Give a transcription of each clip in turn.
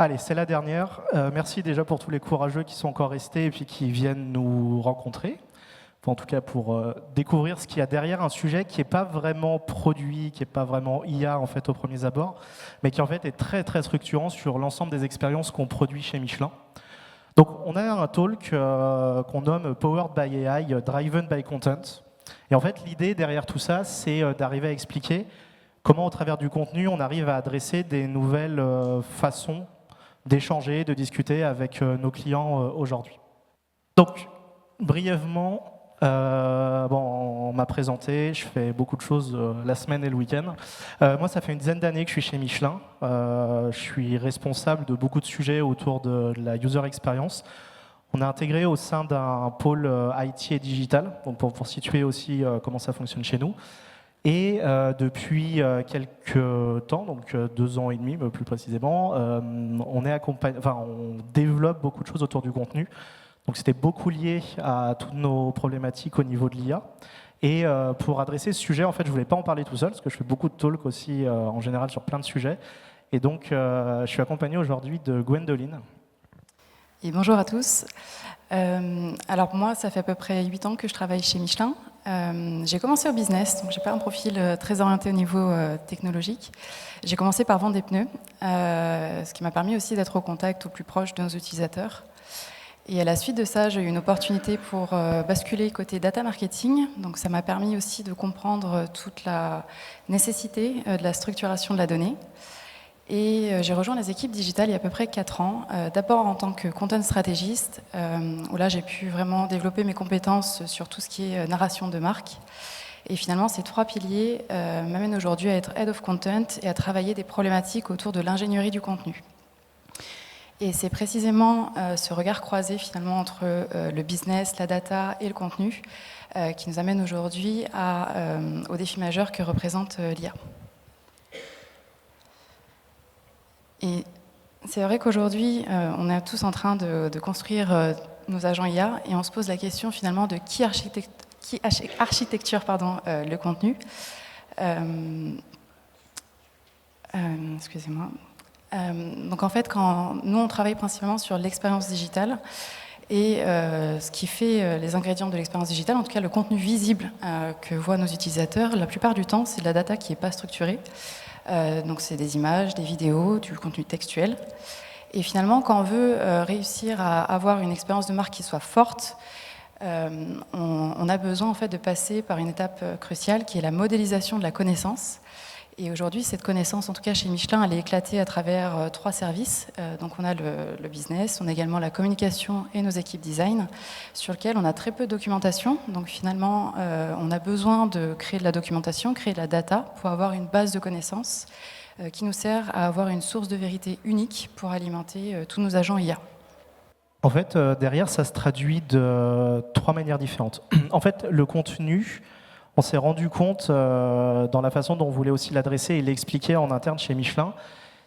Allez, c'est la dernière. Merci déjà pour tous les courageux qui sont encore restés et puis qui viennent nous rencontrer. Enfin, en tout cas, pour découvrir ce qu'il y a derrière un sujet qui n'est pas vraiment produit, qui n'est pas vraiment IA en fait, au premier abord, mais qui en fait est très très structurant sur l'ensemble des expériences qu'on produit chez Michelin. Donc, on a un talk qu'on nomme Powered by AI, Driven by Content. Et en fait, l'idée derrière tout ça, c'est d'arriver à expliquer comment, au travers du contenu, on arrive à adresser des nouvelles façons d'échanger, de discuter avec nos clients aujourd'hui. Donc, brièvement, on m'a présenté, je fais beaucoup de choses la semaine et le week-end. Moi, ça fait une dizaine d'années que je suis chez Michelin. Je suis responsable de beaucoup de sujets autour de la user experience. On est intégré au sein d'un pôle IT et digital, donc pour situer aussi comment ça fonctionne chez nous. Et depuis quelques temps, donc 2 ans et demi plus précisément, on développe beaucoup de choses autour du contenu. Donc c'était beaucoup lié à toutes nos problématiques au niveau de l'IA. Et pour adresser ce sujet, en fait, je ne voulais pas en parler tout seul, parce que je fais beaucoup de talks aussi en général sur plein de sujets. Et donc, je suis accompagné aujourd'hui de Gwendoline. Et bonjour à tous. Alors moi, ça fait à peu près 8 ans que je travaille chez Michelin. J'ai commencé au business, donc j'ai pas un profil très orienté au niveau technologique. J'ai commencé par vendre des pneus, ce qui m'a permis aussi d'être au contact au plus proche de nos utilisateurs. Et à la suite de ça, j'ai eu une opportunité pour basculer côté data marketing. Donc ça m'a permis aussi de comprendre toute la nécessité de la structuration de la donnée. Et j'ai rejoint les équipes digitales il y a à peu près 4 ans, d'abord en tant que content stratégiste, où là j'ai pu vraiment développer mes compétences sur tout ce qui est narration de marque. Et finalement, ces 3 piliers m'amènent aujourd'hui à être Head of Content et à travailler des problématiques autour de l'ingénierie du contenu. Et c'est précisément ce regard croisé finalement entre le business, la data et le contenu qui nous amène aujourd'hui au défi majeur que représente l'IA. Et c'est vrai qu'aujourd'hui, on est tous en train de construire nos agents IA et on se pose la question finalement de qui architecture le contenu. Excusez-moi. Donc en fait, quand nous, on travaille principalement sur l'expérience digitale et ce qui fait les ingrédients de l'expérience digitale, en tout cas le contenu visible que voient nos utilisateurs, la plupart du temps, c'est de la data qui n'est pas structurée. Donc c'est des images, des vidéos, du contenu textuel. Et finalement, quand on veut réussir à avoir une expérience de marque qui soit forte, on a besoin en fait de passer par une étape cruciale qui est la modélisation de la connaissance. Et aujourd'hui, cette connaissance, en tout cas chez Michelin, elle est éclatée à travers 3 services. Donc on a le business, on a également la communication et nos équipes design, sur lesquelles on a très peu de documentation. Donc finalement, on a besoin de créer de la documentation, créer de la data pour avoir une base de connaissances qui nous sert à avoir une source de vérité unique pour alimenter tous nos agents IA. En fait, derrière, ça se traduit de 3 manières différentes. En fait, le contenu, on s'est rendu compte dans la façon dont on voulait aussi l'adresser et l'expliquer en interne chez Michelin,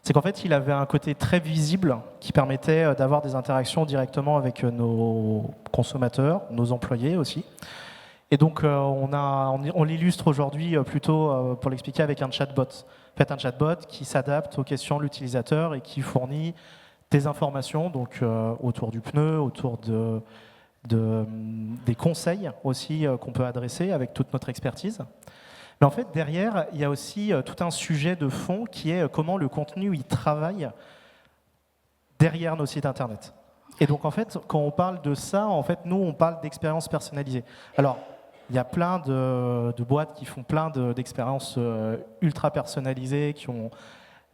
c'est qu'en fait, il avait un côté très visible qui permettait d'avoir des interactions directement avec nos consommateurs, nos employés aussi. Et donc, on l'illustre aujourd'hui plutôt, pour l'expliquer, avec un chatbot. En fait, un chatbot qui s'adapte aux questions de l'utilisateur et qui fournit des informations donc, autour du pneu, autour des conseils aussi qu'on peut adresser avec toute notre expertise. Mais en fait, derrière, il y a aussi tout un sujet de fond qui est comment le contenu il travaille derrière nos sites internet. Et donc, en fait, quand on parle de ça, en fait, nous, on parle d'expérience personnalisée. Alors, il y a plein de boîtes qui font plein d'expériences ultra personnalisées, qui ont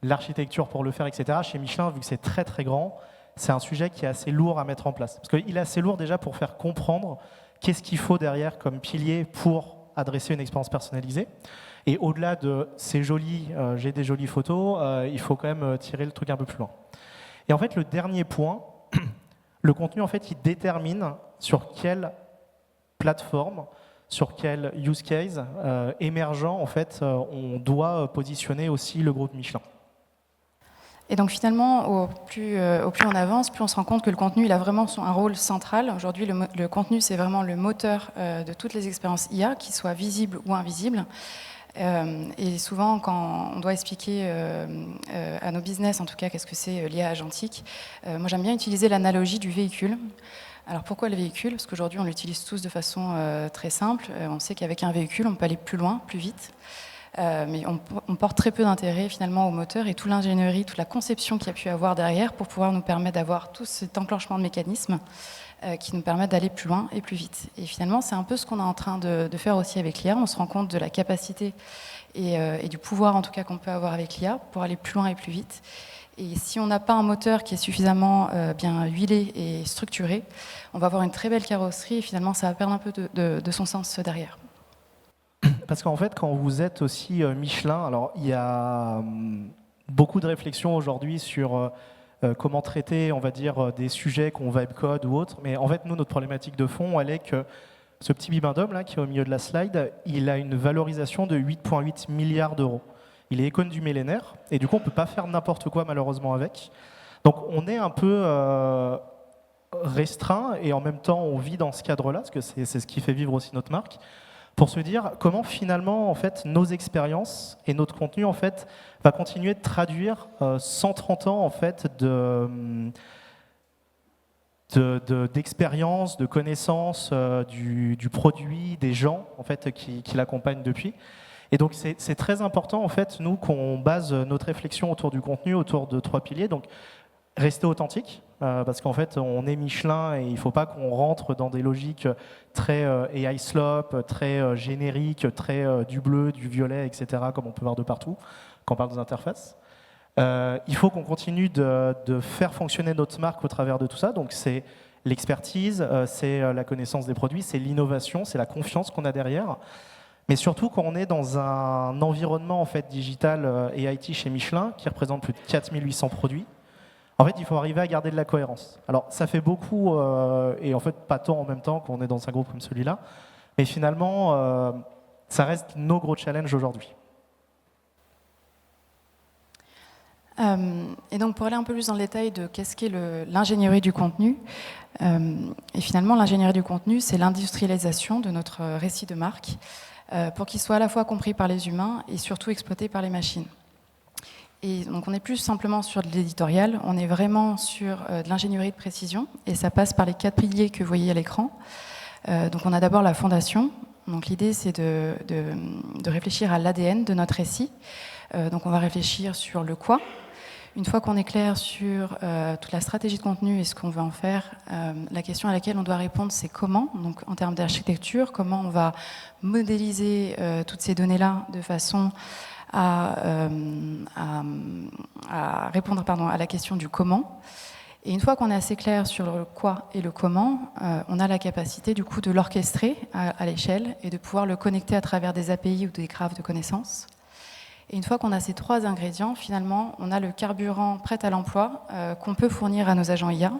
l'architecture pour le faire, etc. Chez Michelin, vu que c'est très, très grand, c'est un sujet qui est assez lourd à mettre en place. Parce qu'il est assez lourd déjà pour faire comprendre qu'est-ce qu'il faut derrière comme pilier pour adresser une expérience personnalisée. Et au-delà de c'est joli, j'ai des jolies photos, il faut quand même tirer le truc un peu plus loin. Et en fait, le dernier point, le contenu, en fait, il détermine sur quelle plateforme, sur quel use case émergent, en fait, on doit positionner aussi le groupe Michelin. Et donc finalement, au plus on avance, plus on se rend compte que le contenu il a vraiment un rôle central. Aujourd'hui, le contenu, c'est vraiment le moteur de toutes les expériences IA, qu'ils soient visibles ou invisibles. Et souvent, quand on doit expliquer à nos business, en tout cas, qu'est-ce que c'est l'IA agentique, moi j'aime bien utiliser l'analogie du véhicule. Alors pourquoi le véhicule? Parce qu'aujourd'hui on l'utilise tous de façon très simple. On sait qu'avec un véhicule on peut aller plus loin, plus vite. Mais on porte très peu d'intérêt finalement au moteur et toute l'ingénierie, toute la conception qu'il y a pu avoir derrière pour pouvoir nous permettre d'avoir tout cet enclenchement de mécanismes qui nous permettent d'aller plus loin et plus vite. Et finalement, c'est un peu ce qu'on est en train de faire aussi avec l'IA. On se rend compte de la capacité et du pouvoir en tout cas qu'on peut avoir avec l'IA pour aller plus loin et plus vite. Et si on n'a pas un moteur qui est suffisamment bien huilé et structuré, on va avoir une très belle carrosserie et finalement ça va perdre un peu de son sens derrière. Parce qu'en fait, quand vous êtes aussi Michelin, alors il y a beaucoup de réflexions aujourd'hui sur comment traiter, on va dire, des sujets qu'on vibe code ou autre. Mais en fait, nous, notre problématique de fond, elle est que ce petit bibendum là, qui est au milieu de la slide, il a une valorisation de 8,8 milliards d'euros. Il est icône du millénaire, et du coup, on ne peut pas faire n'importe quoi, malheureusement, avec. Donc, on est un peu restreint, et en même temps, on vit dans ce cadre-là, parce que c'est ce qui fait vivre aussi notre marque, pour se dire comment, finalement, en fait, nos expériences et notre contenu, en fait, va continuer de traduire 130 ans, en fait, d'expérience, de connaissance du produit, des gens, en fait, qui l'accompagnent depuis. Et donc, c'est très important, en fait, nous, qu'on base notre réflexion autour du contenu, autour de 3 piliers. Donc, rester authentique, parce qu'en fait, on est Michelin et il ne faut pas qu'on rentre dans des logiques très AI slop, très génériques, très du bleu, du violet, etc., comme on peut voir de partout quand on parle des interfaces. Il faut qu'on continue de faire fonctionner notre marque au travers de tout ça. Donc, c'est l'expertise, c'est la connaissance des produits, c'est l'innovation, c'est la confiance qu'on a derrière. Mais surtout, quand on est dans un environnement en fait, digital et IT chez Michelin, qui représente plus de 4800 produits, en fait, il faut arriver à garder de la cohérence. Alors, ça fait beaucoup, et en fait, pas tant en même temps qu'on est dans un groupe comme celui-là, mais finalement, ça reste nos gros challenges aujourd'hui. Et donc, pour aller un peu plus dans le détail de qu'est-ce qu'est l'ingénierie du contenu, et finalement, l'ingénierie du contenu, c'est l'industrialisation de notre récit de marque pour qu'il soit à la fois compris par les humains et surtout exploité par les machines. Et donc on n'est plus simplement sur de l'éditorial, on est vraiment sur de l'ingénierie de précision, et ça passe par les 4 piliers que vous voyez à l'écran. Donc on a d'abord la fondation. Donc l'idée c'est de réfléchir à l'ADN de notre récit. Donc on va réfléchir sur le quoi. Une fois qu'on est clair sur toute la stratégie de contenu et ce qu'on veut en faire, la question à laquelle on doit répondre, c'est comment. Donc en termes d'architecture, comment on va modéliser toutes ces données-là de façon à répondre à la question du comment. Et une fois qu'on est assez clair sur le quoi et le comment, on a la capacité du coup de l'orchestrer à l'échelle et de pouvoir le connecter à travers des API ou des graphes de connaissances. Et une fois qu'on a ces 3 ingrédients, finalement, on a le carburant prêt à l'emploi qu'on peut fournir à nos agents IA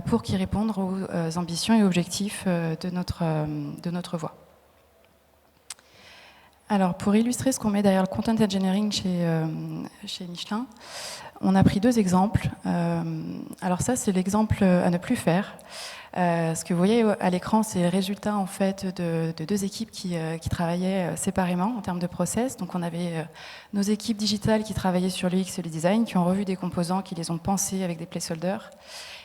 pour qu'ils répondent aux ambitions et objectifs de notre voie. Alors, pour illustrer ce qu'on met derrière le content engineering chez Michelin, on a pris 2 exemples. Alors ça, c'est l'exemple à ne plus faire. Ce que vous voyez à l'écran, c'est le résultat en fait de 2 équipes qui travaillaient séparément en termes de process. Donc on avait nos équipes digitales qui travaillaient sur l'UX et le design, qui ont revu des composants, qui les ont pensés avec des placeholders.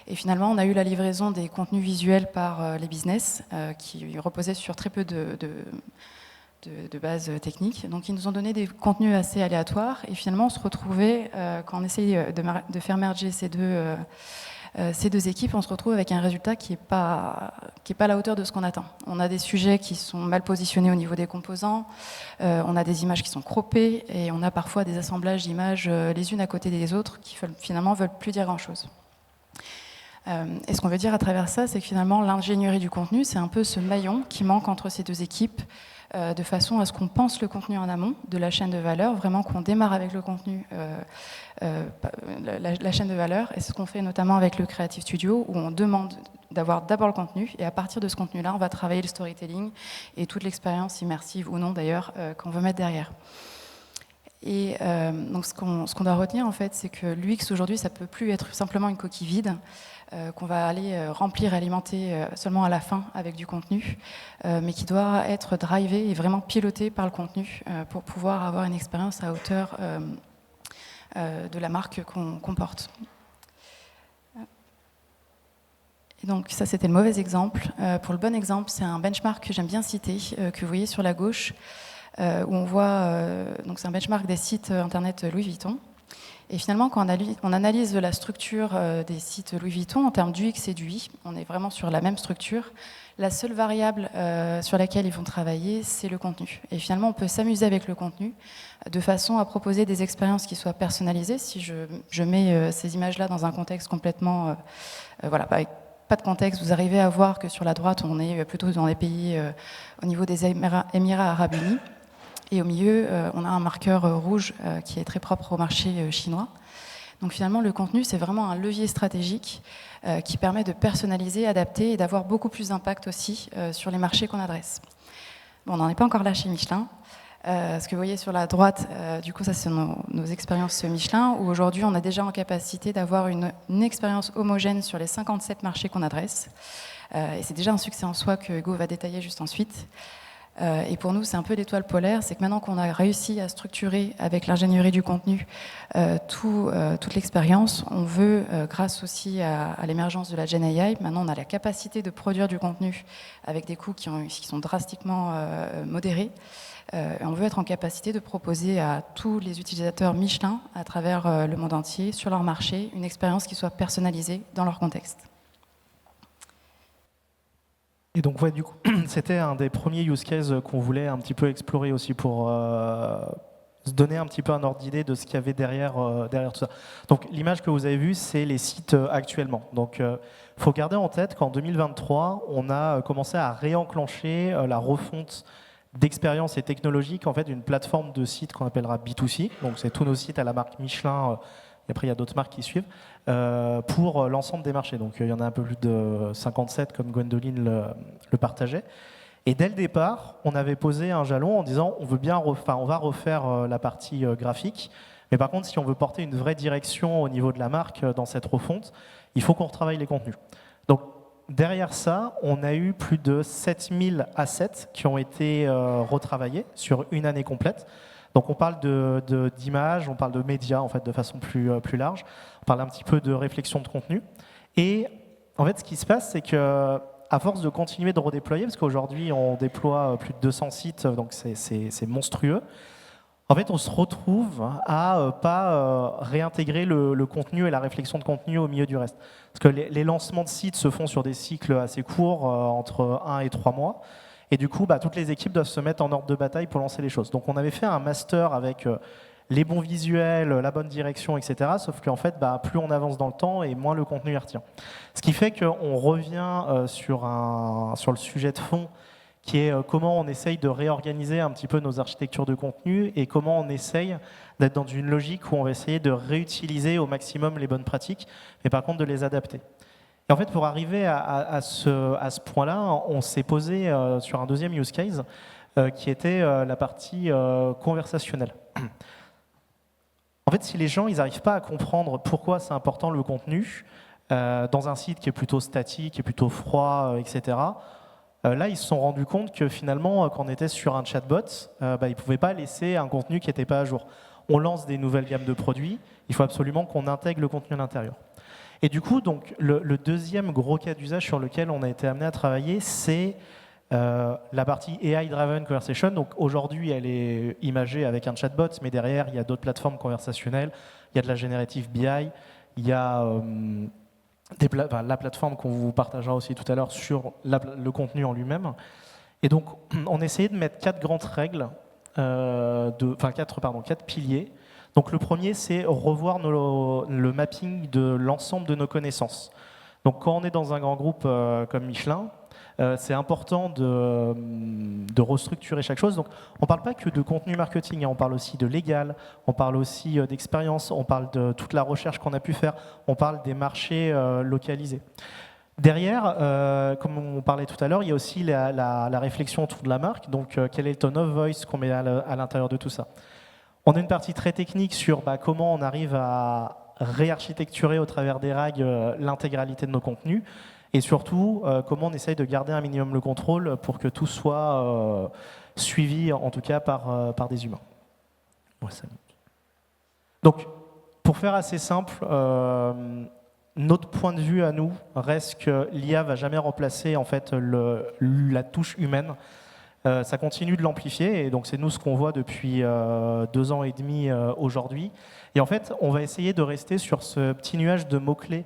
Et finalement, on a eu la livraison des contenus visuels par les business, qui reposaient sur très peu de base technique. Donc ils nous ont donné des contenus assez aléatoires et finalement on se retrouvait, quand on essayait de faire merger ces deux équipes, on se retrouve avec un résultat qui n'est pas à la hauteur de ce qu'on attend. On a des sujets qui sont mal positionnés au niveau des composants, on a des images qui sont croppées et on a parfois des assemblages d'images les unes à côté des autres qui finalement veulent plus dire grand-chose. Et ce qu'on veut dire à travers ça, c'est que finalement l'ingénierie du contenu, c'est un peu ce maillon qui manque entre ces 2 équipes, de façon à ce qu'on pense le contenu en amont de la chaîne de valeur, vraiment qu'on démarre avec le contenu, la chaîne de valeur, et c'est ce qu'on fait notamment avec le Creative Studio, où on demande d'avoir d'abord le contenu, et à partir de ce contenu-là, on va travailler le storytelling et toute l'expérience immersive ou non d'ailleurs qu'on veut mettre derrière. Et donc ce qu'on doit retenir en fait, c'est que l'UX aujourd'hui, ça peut plus être simplement une coquille vide qu'on va aller remplir, alimenter seulement à la fin avec du contenu, mais qui doit être drivé et vraiment piloté par le contenu pour pouvoir avoir une expérience à hauteur de la marque qu'on porte. Et donc ça, c'était le mauvais exemple. Pour le bon exemple, c'est un benchmark que j'aime bien citer, que vous voyez sur la gauche, où on voit, donc c'est un benchmark des sites internet Louis Vuitton. Et finalement, quand on analyse la structure des sites Louis Vuitton en termes d'UX et d'UI, on est vraiment sur la même structure. La seule variable sur laquelle ils vont travailler, c'est le contenu. Et finalement, on peut s'amuser avec le contenu de façon à proposer des expériences qui soient personnalisées. Si je mets ces images-là dans un contexte complètement, voilà, avec pas de contexte, vous arrivez à voir que sur la droite, on est plutôt dans les pays au niveau des Émirats arabes unis. Et au milieu, on a un marqueur rouge qui est très propre au marché chinois. Donc finalement, le contenu, c'est vraiment un levier stratégique qui permet de personnaliser, adapter et d'avoir beaucoup plus d'impact aussi sur les marchés qu'on adresse. Bon, on n'en est pas encore là chez Michelin. Ce que vous voyez sur la droite, du coup, ça, c'est nos expériences Michelin, où aujourd'hui, on est déjà en capacité d'avoir une expérience homogène sur les 57 marchés qu'on adresse. Et c'est déjà un succès en soi que Hugo va détailler juste ensuite. Et pour nous, c'est un peu l'étoile polaire, c'est que maintenant qu'on a réussi à structurer avec l'ingénierie du contenu toute l'expérience, on veut, grâce aussi à l'émergence de la Gen AI, maintenant on a la capacité de produire du contenu avec des coûts qui sont drastiquement modérés. On veut être en capacité de proposer à tous les utilisateurs Michelin, à travers le monde entier, sur leur marché, une expérience qui soit personnalisée dans leur contexte. Et donc, ouais, du coup, c'était un des premiers use cases qu'on voulait un petit peu explorer aussi pour se donner un petit peu un ordre d'idée de ce qu'il y avait derrière tout ça. Donc, l'image que vous avez vue, c'est les sites actuellement. Donc, il faut garder en tête qu'en 2023, on a commencé à réenclencher la refonte d'expérience et technologique en fait d'une plateforme de sites qu'on appellera B2C. Donc, c'est tous nos sites à la marque Michelin. Et après, il y a d'autres marques qui suivent, pour l'ensemble des marchés. Donc, il y en a un peu plus de 57, comme Gwendoline le partageait. Et dès le départ, on avait posé un jalon en disant on va refaire la partie graphique. Mais par contre, si on veut porter une vraie direction au niveau de la marque dans cette refonte, il faut qu'on retravaille les contenus. Donc, derrière ça, on a eu plus de 7000 assets qui ont été retravaillés sur une année complète. Donc on parle d'images, on parle de médias en fait, de façon plus large, on parle un petit peu de réflexion de contenu. Et en fait, ce qui se passe, c'est que à force de continuer de redéployer, parce qu'aujourd'hui on déploie plus de 200 sites, donc c'est monstrueux, en fait on se retrouve à pas réintégrer le contenu et la réflexion de contenu au milieu du reste. Parce que les lancements de sites se font sur des cycles assez courts, entre 1 et 3 mois. Et du coup, toutes les équipes doivent se mettre en ordre de bataille pour lancer les choses. Donc on avait fait un master avec les bons visuels, la bonne direction, etc. Sauf qu'en fait, plus on avance dans le temps et moins le contenu y retient. Ce qui fait qu'on revient sur le sujet de fond, qui est comment on essaye de réorganiser un petit peu nos architectures de contenu et comment on essaye d'être dans une logique où on va essayer de réutiliser au maximum les bonnes pratiques, mais par contre de les adapter. Et en fait, pour arriver à ce point-là, on s'est posé sur un deuxième use case qui était la partie conversationnelle. En fait, si les gens n'arrivent pas à comprendre pourquoi c'est important le contenu dans un site qui est plutôt statique, qui est plutôt froid, etc., là, ils se sont rendus compte que finalement, quand on était sur un chatbot, ils ne pouvaient pas laisser un contenu qui n'était pas à jour. On lance des nouvelles gammes de produits, il faut absolument qu'on intègre le contenu à l'intérieur. Et du coup, donc, le deuxième gros cas d'usage sur lequel on a été amené à travailler, c'est la partie AI-Driven Conversation. Donc aujourd'hui, elle est imagée avec un chatbot, mais derrière, il y a d'autres plateformes conversationnelles, il y a de la Generative BI, il y a la plateforme qu'on vous partagera aussi tout à l'heure sur le contenu en lui-même. Et donc, on essayait de mettre 4 grandes règles, 4 piliers. Donc le premier, c'est revoir le mapping de l'ensemble de nos connaissances. Donc quand on est dans un grand groupe comme Michelin, c'est important de restructurer chaque chose. Donc on ne parle pas que de contenu marketing, on parle aussi de légal, on parle aussi d'expérience, on parle de toute la recherche qu'on a pu faire, on parle des marchés localisés. Derrière, comme on parlait tout à l'heure, il y a aussi la réflexion autour de la marque. Donc quel est le tone of voice qu'on met à l'intérieur de tout ça? On a une partie très technique sur comment on arrive à réarchitecturer au travers des RAG l'intégralité de nos contenus, et surtout comment on essaye de garder un minimum le contrôle pour que tout soit suivi, en tout cas par des humains. Ouais, donc, pour faire assez simple, notre point de vue à nous reste que l'IA va jamais remplacer en fait la touche humaine. Ça continue de l'amplifier, et donc c'est nous ce qu'on voit depuis 2 ans et demi aujourd'hui. Et en fait, on va essayer de rester sur ce petit nuage de mots-clés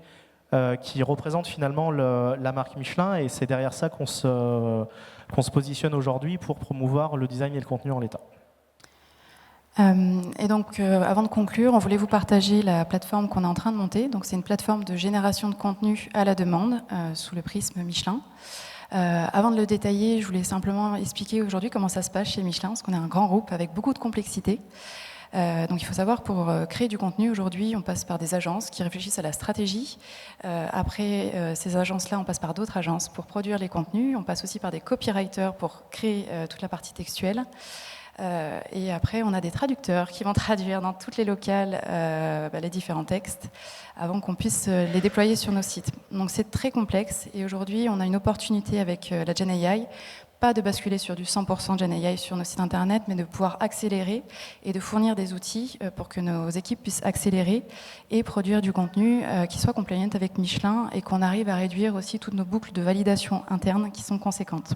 qui représente finalement la marque Michelin, et c'est derrière ça qu'on se positionne aujourd'hui pour promouvoir le design et le contenu en l'état. Et donc, avant de conclure, on voulait vous partager la plateforme qu'on est en train de monter. Donc, c'est une plateforme de génération de contenu à la demande sous le prisme Michelin. Avant de le détailler, je voulais simplement expliquer aujourd'hui comment ça se passe chez Michelin, parce qu'on est un grand groupe avec beaucoup de complexité. Donc il faut savoir, pour créer du contenu aujourd'hui, on passe par des agences qui réfléchissent à la stratégie. Après ces agences-là, on passe par d'autres agences pour produire les contenus. On passe aussi par des copywriters pour créer toute la partie textuelle. Et après, on a des traducteurs qui vont traduire dans toutes les locales les différents textes avant qu'on puisse les déployer sur nos sites. Donc c'est très complexe, et aujourd'hui, on a une opportunité avec la Gen AI, pas de basculer sur du 100% Gen AI sur nos sites internet, mais de pouvoir accélérer et de fournir des outils pour que nos équipes puissent accélérer et produire du contenu qui soit compliant avec Michelin, et qu'on arrive à réduire aussi toutes nos boucles de validation interne qui sont conséquentes.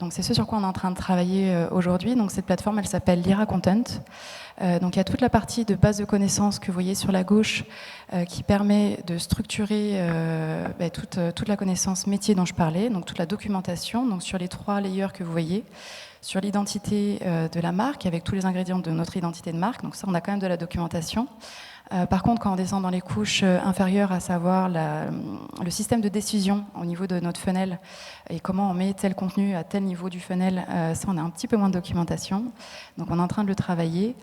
Donc c'est ce sur quoi on est en train de travailler aujourd'hui. Donc cette plateforme, elle s'appelle Lyra Content. Donc il y a toute la partie de base de connaissances que vous voyez sur la gauche qui permet de structurer toute la connaissance métier dont je parlais, donc toute la documentation, donc sur les 3 layers que vous voyez, sur l'identité de la marque avec tous les ingrédients de notre identité de marque. Donc ça, on a quand même de la documentation. Par contre, quand on descend dans les couches inférieures, à savoir le système de décision au niveau de notre funnel et comment on met tel contenu à tel niveau du funnel, ça, on a un petit peu moins de documentation. Donc on est en train de le travailler.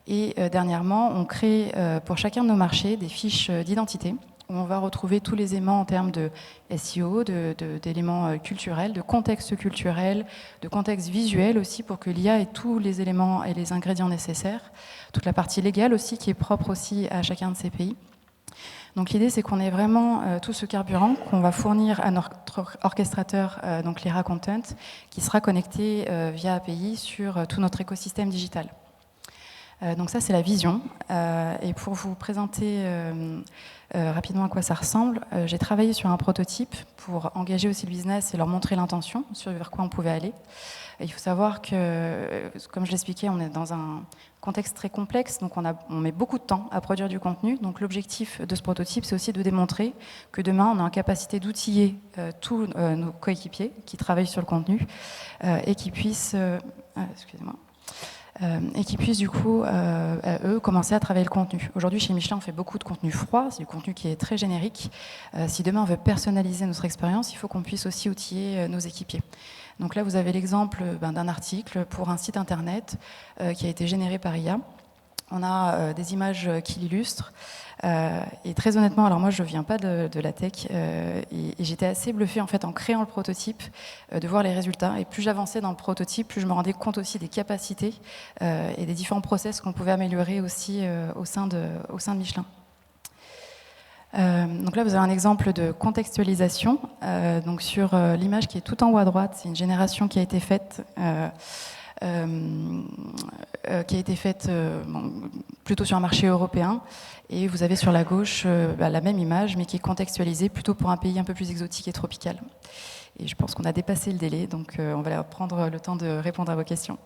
Et dernièrement, on crée pour chacun de nos marchés des fiches d'identité où on va retrouver tous les éléments en termes de SEO, d'éléments culturels, de contexte culturel, de contexte visuel aussi, pour que l'IA ait tous les éléments et les ingrédients nécessaires. Toute la partie légale aussi, qui est propre aussi à chacun de ces pays. Donc l'idée, c'est qu'on ait vraiment tout ce carburant qu'on va fournir à notre orchestrateur, donc Lyra Content, qui sera connecté via API sur tout notre écosystème digital. Donc ça, c'est la vision. Et pour vous présenter rapidement à quoi ça ressemble, j'ai travaillé sur un prototype pour engager aussi le business et leur montrer l'intention sur vers quoi on pouvait aller. Et il faut savoir que, comme je l'expliquais, on est dans un contexte très complexe, donc on met beaucoup de temps à produire du contenu. Donc l'objectif de ce prototype, c'est aussi de démontrer que demain, on a en capacité d'outiller tous nos coéquipiers qui travaillent sur le contenu et qui puissent... et qui puissent du coup, eux, commencer à travailler le contenu. Aujourd'hui, chez Michelin, on fait beaucoup de contenu froid, c'est du contenu qui est très générique. Si demain on veut personnaliser notre expérience, il faut qu'on puisse aussi outiller nos équipiers. Donc là, vous avez l'exemple d'un article pour un site internet qui a été généré par IA. On a des images qui l'illustrent. Et très honnêtement, alors moi je ne viens pas de la tech et j'étais assez bluffée en fait en créant le prototype de voir les résultats. Et plus j'avançais dans le prototype, plus je me rendais compte aussi des capacités et des différents process qu'on pouvait améliorer aussi au sein de Michelin. Donc là, vous avez un exemple de contextualisation. Donc sur l'image qui est tout en haut à droite, c'est une génération qui a été faite. Plutôt sur un marché européen, et vous avez sur la gauche la même image mais qui est contextualisée plutôt pour un pays un peu plus exotique et tropical. Et je pense qu'on a dépassé le délai, donc on va prendre le temps de répondre à vos questions.